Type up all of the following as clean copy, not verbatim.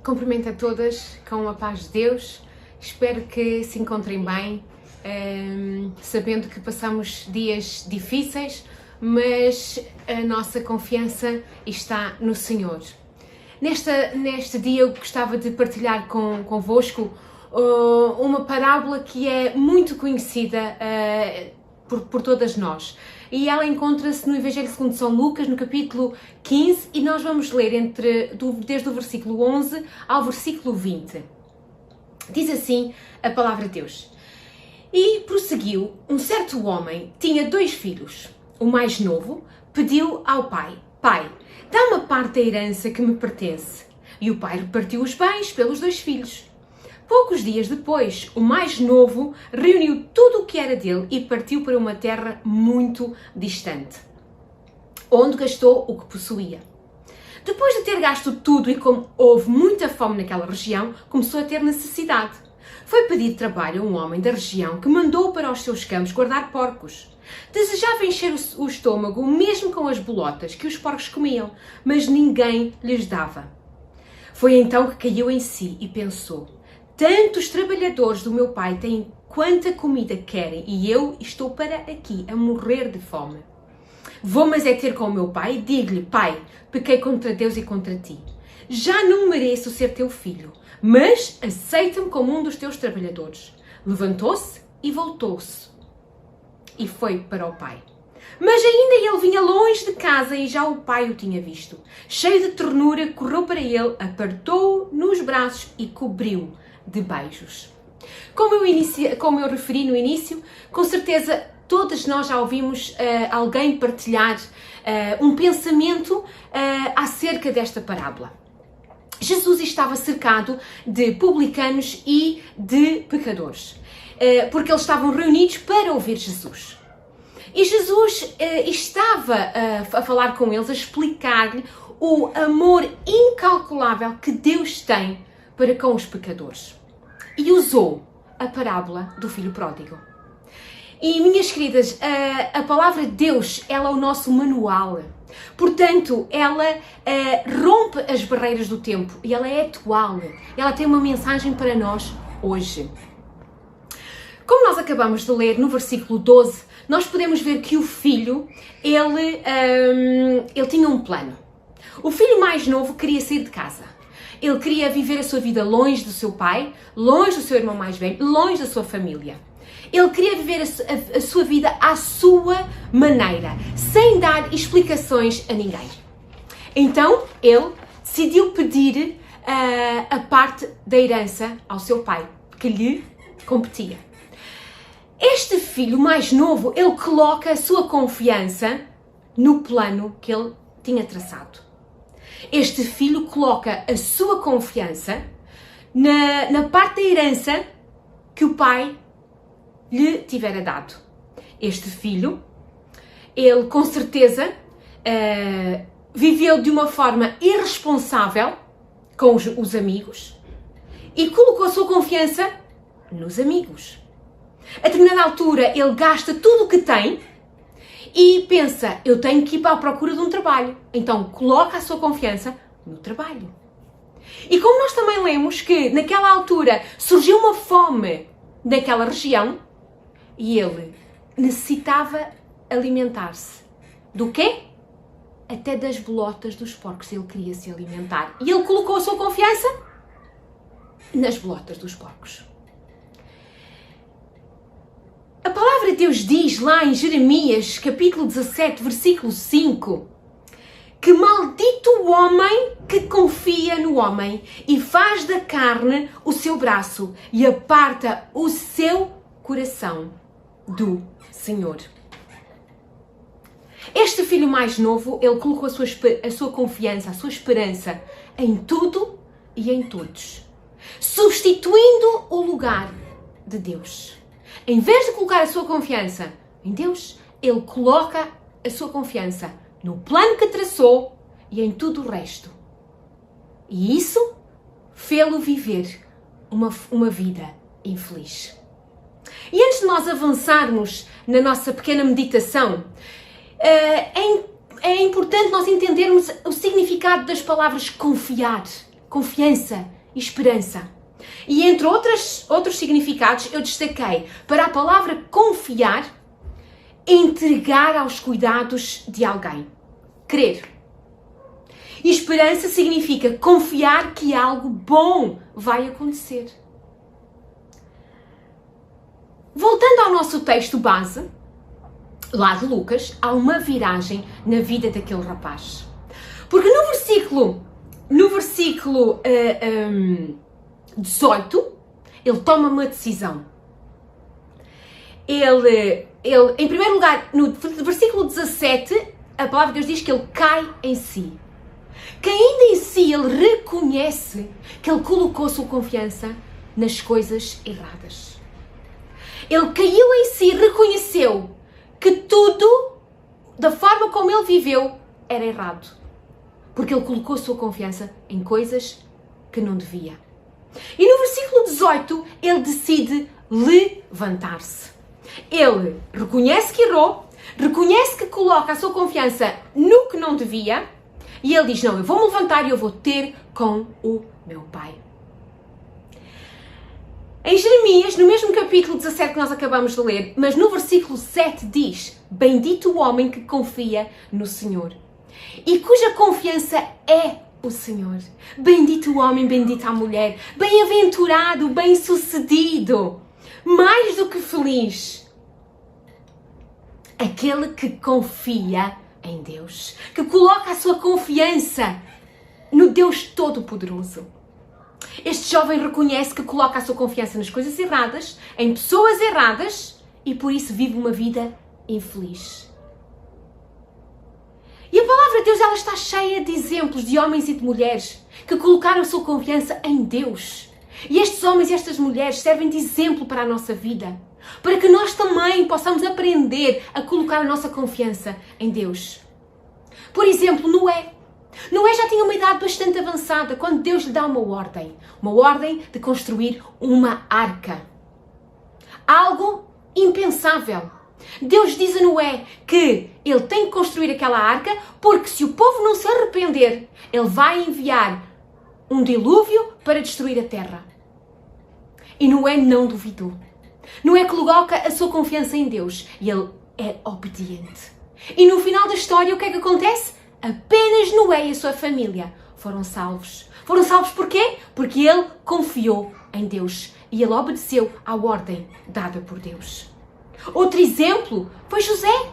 Cumprimento a todas com a paz de Deus. Espero que se encontrem bem, sabendo que passamos dias difíceis, mas a nossa confiança está no Senhor. Neste dia eu gostava de partilhar convosco uma parábola que é muito conhecida por todas nós. E ela encontra-se no Evangelho segundo São Lucas, no capítulo 15, e nós vamos ler desde o versículo 11 ao versículo 20. Diz assim a palavra de Deus. E prosseguiu, um certo homem tinha 2 filhos. O mais novo pediu ao pai, pai, dá uma parte da herança que me pertence. E o pai repartiu os bens pelos 2 filhos. Poucos dias depois, o mais novo reuniu tudo o que era dele e partiu para uma terra muito distante, onde gastou o que possuía. Depois de ter gasto tudo e como houve muita fome naquela região, começou a ter necessidade. Foi pedir trabalho a um homem da região que mandou para os seus campos guardar porcos. Desejava encher o estômago mesmo com as bolotas que os porcos comiam, mas ninguém lhes dava. Foi então que caiu em si e pensou: tantos trabalhadores do meu pai têm quanta comida querem e eu estou para aqui a morrer de fome. Vou mas é ter com o meu pai e digo-lhe: pai, pequei contra Deus e contra ti. Já não mereço ser teu filho, mas aceita-me como um dos teus trabalhadores. Levantou-se e voltou-se e foi para o pai. Mas ainda ele vinha longe de casa e já o pai o tinha visto. Cheio de ternura, correu para ele, apertou-o nos braços e cobriu de beijos. Como eu referi no início, com certeza todas nós já ouvimos alguém partilhar um pensamento acerca desta parábola. Jesus estava cercado de publicanos e de pecadores, porque eles estavam reunidos para ouvir Jesus. E Jesus estava a falar com eles, a explicar-lhe o amor incalculável que Deus tem para com os pecadores. E usou a parábola do filho pródigo. E, minhas queridas, a palavra de Deus, ela é o nosso manual. Portanto, ela rompe as barreiras do tempo e ela é atual. Ela tem uma mensagem para nós hoje. Como nós acabamos de ler no versículo 12, nós podemos ver que o filho, ele tinha um plano. O filho mais novo queria sair de casa. Ele queria viver a sua vida longe do seu pai, longe do seu irmão mais velho, longe da sua família. Ele queria viver a sua vida à sua maneira, sem dar explicações a ninguém. Então, ele decidiu pedir a parte da herança ao seu pai, que lhe competia. Este filho mais novo, ele coloca a sua confiança no plano que ele tinha traçado. Este filho coloca a sua confiança na parte da herança que o pai lhe tivera dado. Este filho, ele com certeza viveu de uma forma irresponsável com os amigos e colocou a sua confiança nos amigos. A determinada altura, ele gasta tudo o que tem e pensa: eu tenho que ir para a procura de um trabalho. Então, coloca a sua confiança no trabalho. E como nós também lemos que naquela altura surgiu uma fome naquela região e ele necessitava alimentar-se. Do quê? Até das bolotas dos porcos ele queria se alimentar. E ele colocou a sua confiança nas bolotas dos porcos. A palavra de Deus diz lá em Jeremias, capítulo 17, versículo 5, que maldito o homem que confia no homem e faz da carne o seu braço e aparta o seu coração do Senhor. Este filho mais novo, ele colocou a sua confiança, a sua esperança em tudo e em todos, substituindo o lugar de Deus. Em vez de colocar a sua confiança em Deus, ele coloca a sua confiança no plano que traçou e em tudo o resto. E isso fê-lo viver uma vida infeliz. E antes de nós avançarmos na nossa pequena meditação, é importante nós entendermos o significado das palavras confiar confiança e esperança. E entre outros significados, eu destaquei para a palavra confiar, entregar aos cuidados de alguém. Crer. E esperança significa confiar que algo bom vai acontecer. Voltando ao nosso texto base, lá de Lucas, há uma viragem na vida daquele rapaz. Porque no versículo 18, ele toma uma decisão. Ele, em primeiro lugar, no versículo 17, a palavra de Deus diz que ele cai em si. Que ainda em si ele reconhece que ele colocou sua confiança nas coisas erradas. Ele caiu em si e reconheceu que tudo, da forma como ele viveu, era errado. Porque ele colocou sua confiança em coisas que não devia. E no versículo 18, ele decide levantar-se. Ele reconhece que errou, reconhece que coloca a sua confiança no que não devia, e ele diz, não, eu vou me levantar e eu vou ter com o meu pai. Em Jeremias, no mesmo capítulo 17 que nós acabamos de ler, mas no versículo 7 diz, bendito o homem que confia no Senhor e cuja confiança é o Senhor. Bendito o homem, bendita a mulher, bem-aventurado, bem-sucedido, mais do que feliz. Aquele que confia em Deus, que coloca a sua confiança no Deus Todo-Poderoso. Este jovem reconhece que coloca a sua confiança nas coisas erradas, em pessoas erradas e por isso vive uma vida infeliz. E a palavra de Deus, ela está cheia de exemplos de homens e de mulheres que colocaram a sua confiança em Deus. E estes homens e estas mulheres servem de exemplo para a nossa vida, para que nós também possamos aprender a colocar a nossa confiança em Deus. Por exemplo, Noé. Noé já tinha uma idade bastante avançada quando Deus lhe dá uma ordem de construir uma arca. Algo impensável. Deus diz a Noé que ele tem que construir aquela arca porque se o povo não se arrepender, ele vai enviar um dilúvio para destruir a terra. E Noé não duvidou. Noé coloca a sua confiança em Deus e ele é obediente. E no final da história, o que é que acontece? Apenas Noé e a sua família foram salvos. Foram salvos porquê? Porque ele confiou em Deus e ele obedeceu à ordem dada por Deus. Outro exemplo foi José.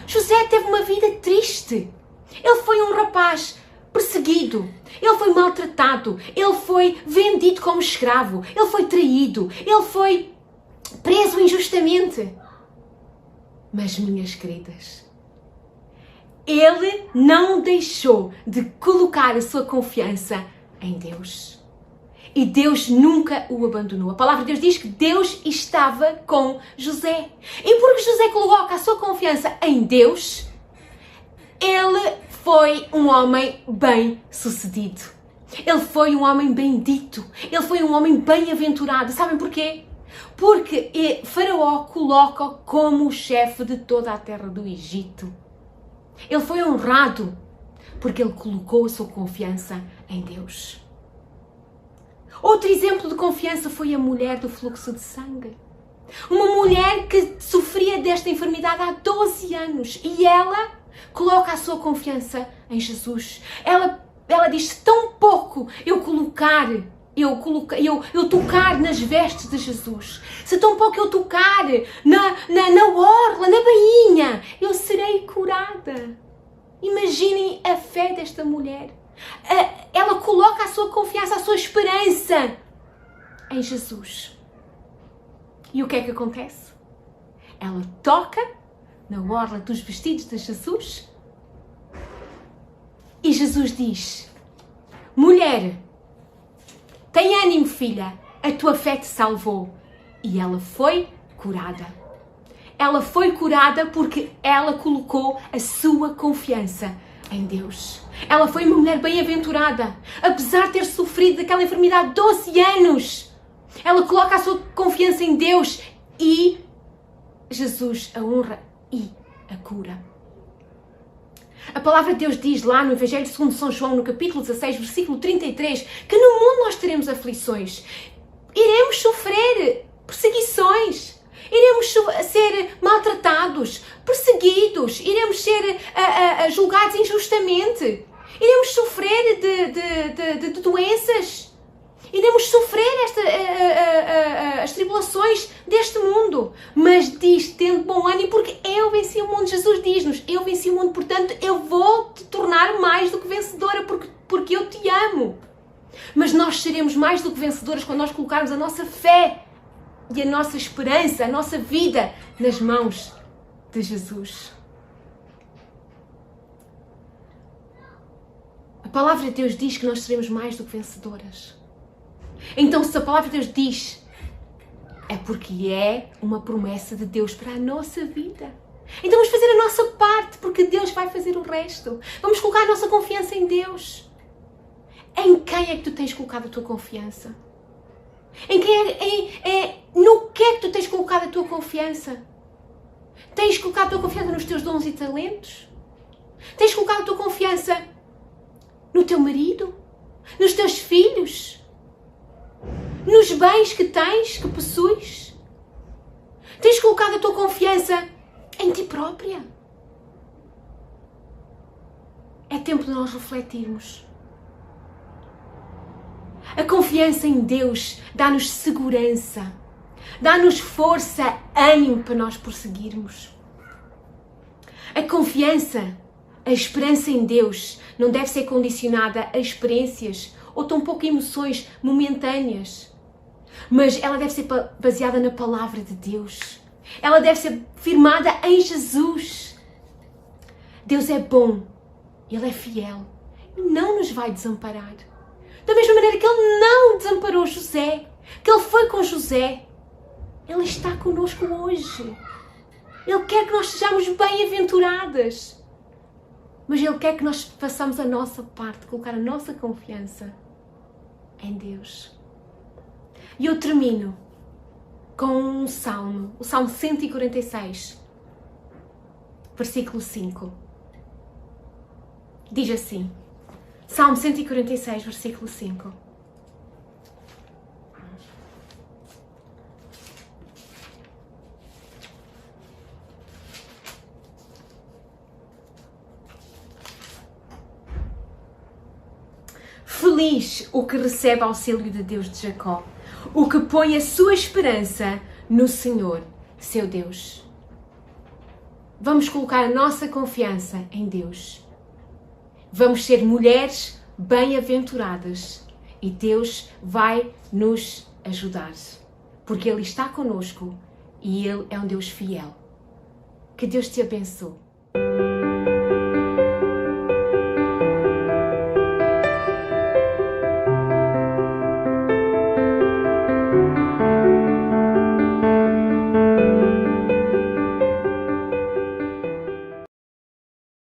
José teve uma vida triste. Ele foi um rapaz perseguido, ele foi maltratado, ele foi vendido como escravo, ele foi traído, ele foi preso injustamente. Mas, minhas queridas, ele não deixou de colocar a sua confiança em Deus. E Deus nunca o abandonou. A palavra de Deus diz que Deus estava com José. E porque José coloca a sua confiança em Deus, ele foi um homem bem-sucedido. Ele foi um homem bendito. Ele foi um homem bem-aventurado. Sabem porquê? Porque Faraó coloca-o como o chefe de toda a terra do Egito. Ele foi honrado porque ele colocou a sua confiança em Deus. Outro exemplo de confiança foi a mulher do fluxo de sangue. Uma mulher que sofria desta enfermidade há 12 anos e ela coloca a sua confiança em Jesus. Ela diz, se tão pouco eu tocar nas vestes de Jesus, se tão pouco eu tocar na orla, na bainha, eu serei curada. Imaginem a fé desta mulher. Ela coloca a sua confiança, a sua esperança em Jesus. E o que é que acontece? Ela toca na orla dos vestidos de Jesus e Jesus diz, mulher, tem ânimo, filha, a tua fé te salvou. E ela foi curada. Ela foi curada porque ela colocou a sua confiança em Deus. Ela foi uma mulher bem-aventurada. Apesar de ter sofrido daquela enfermidade 12 anos, ela coloca a sua confiança em Deus e Jesus a honra e a cura. A palavra de Deus diz lá no Evangelho segundo São João, no capítulo 16, versículo 33, que no mundo nós teremos aflições. Iremos sofrer perseguições. Iremos ser maltratados, perseguidos. Iremos ser julgados injustamente. Iremos sofrer de doenças. Iremos sofrer as tribulações deste mundo. Mas diz, tendo bom ânimo, porque eu venci o mundo. Jesus diz-nos, eu venci o mundo, portanto eu vou te tornar mais do que vencedora, porque eu te amo. Mas nós seremos mais do que vencedoras quando nós colocarmos a nossa fé e a nossa esperança, a nossa vida nas mãos de Jesus. A palavra de Deus diz que nós seremos mais do que vencedoras. Então, se a palavra de Deus diz, é porque é uma promessa de Deus para a nossa vida. Então vamos fazer a nossa parte, porque Deus vai fazer o resto. Vamos colocar a nossa confiança em Deus. Em quem é que tu tens colocado a tua confiança? No que é que tu tens colocado a tua confiança? Tens colocado a tua confiança nos teus dons e talentos? Tens colocado a tua confiança no teu marido? Nos teus filhos? Nos bens que tens, que possuis? Tens colocado a tua confiança em ti própria? É tempo de nós refletirmos. A confiança em Deus dá-nos segurança, dá-nos força, ânimo para nós prosseguirmos. A confiança, a esperança em Deus não deve ser condicionada a experiências ou tampouco emoções momentâneas, mas ela deve ser baseada na palavra de Deus. Ela deve ser firmada em Jesus. Deus é bom, Ele é fiel e não nos vai desamparar. Da mesma maneira que Ele não desamparou José, que Ele foi com José, Ele está connosco hoje. Ele quer que nós sejamos bem-aventuradas. Mas Ele quer que nós façamos a nossa parte, colocar a nossa confiança em Deus. E eu termino com um salmo, o Salmo 146, versículo 5. Diz assim, Salmo 146, versículo 5. Feliz o que recebe auxílio de Deus de Jacó, o que põe a sua esperança no Senhor, seu Deus. Vamos colocar a nossa confiança em Deus. Vamos ser mulheres bem-aventuradas e Deus vai nos ajudar, porque Ele está conosco e Ele é um Deus fiel. Que Deus te abençoe.